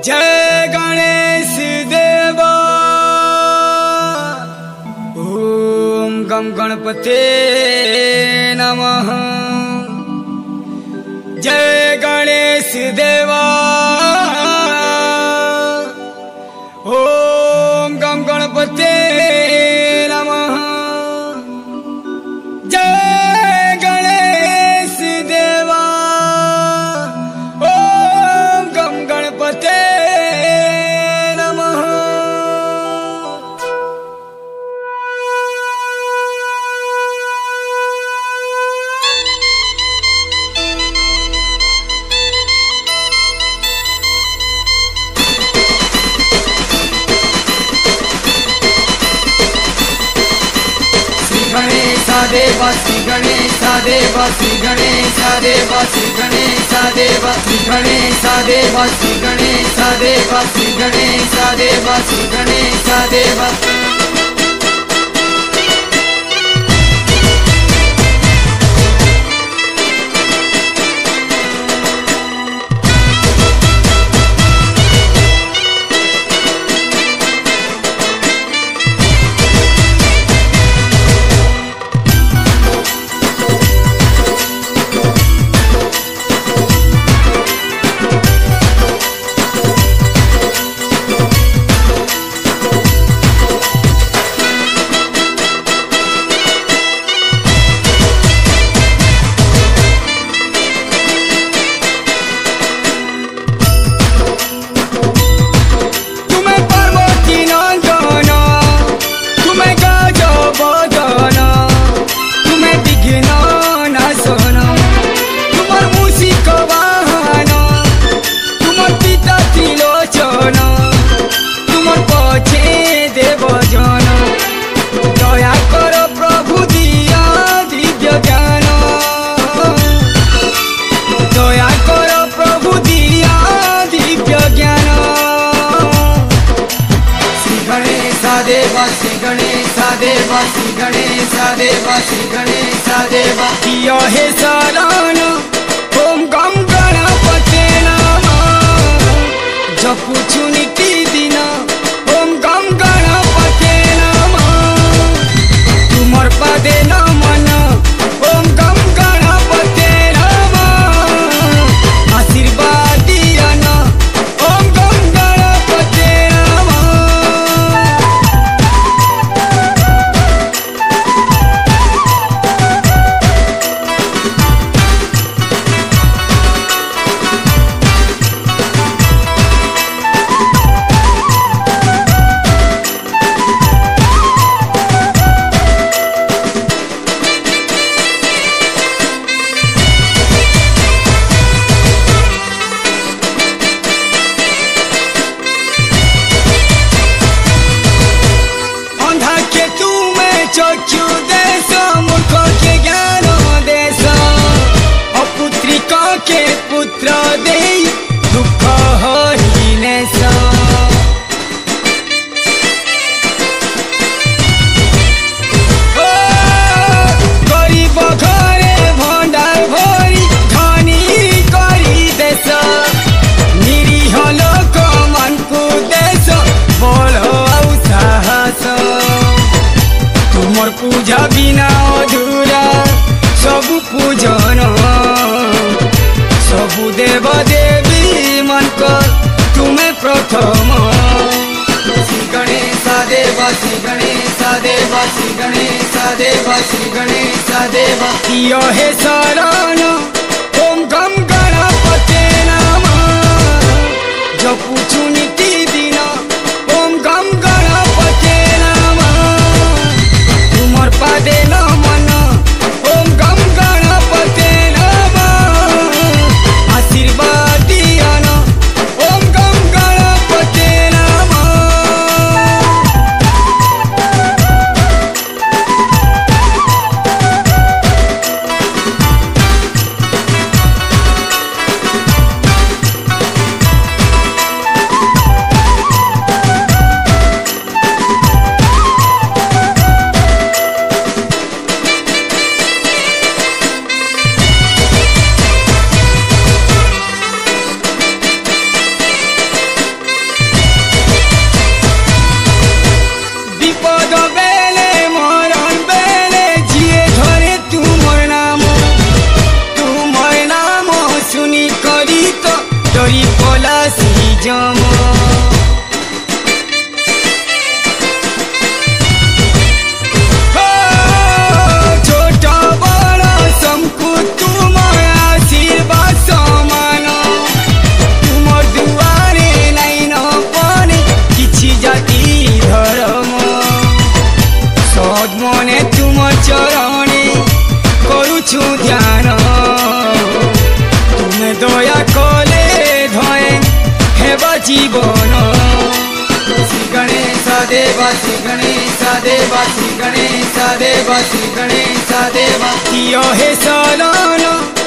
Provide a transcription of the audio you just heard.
जय गणेश देवा। ओम गम गणपते नमः। जय गणेश देवा। ओम गम गणपते नमः। जय गणेश देवा। ओम गम गणपते नमः। देवा श्री गणेश देवा श्री गणेश देवा श्री गणेश देवा श्री गणेश देवा श्री गणेश देवा श्री गणेश देवा श्री गणेश देवा। देवा श्री गणेश देवा श्री गणेश देवा श्री गणेश देवा। किया हे शरण ओम गम गणपते नमः। जपुछु निति दिन ओम गम गणपते नमः। तुमर पदे नमन ओम गम गणपते नमः। आशीर्वाद दियन ओम गम गणपते नमः। चक्षु देश मूर्ख के ज्ञान देश अपुत्रिका के पुत्र दे दुख हरिनेश। गरीब घरे भंडार भरी धनी करी देश। निरीह लोक मन को देश बल आउ साहस। तुमर पूजा बिना अधूरा सबु पूजन। सबु देव देवी मन कर तुम्हें प्रथम। श्री गणेश देवा श्री गणेश देवा श्री गणेश देवा श्री गणेश देवा। किया हे शरण ओम गम गणपते नमः। जपुछु निति दिन ओम गम गणपते नमः। तुमर पदे नमन ओम गम गणपते नमः। आशीर्वाद दियन ओम गम गणपते नमः। जम छोट बड़ सबको तुम आशीर्वाद समान तुम दुआरे नहीं न पड़े किछि जाति धर्म सद मने तुम चरणे करुछु ध्यान तुम दया कले धए हेबा जीवन श्री गणेश देवा श्री गणेश देवा श्री गणेश देवा श्री गणेश देवा कियो हे शरण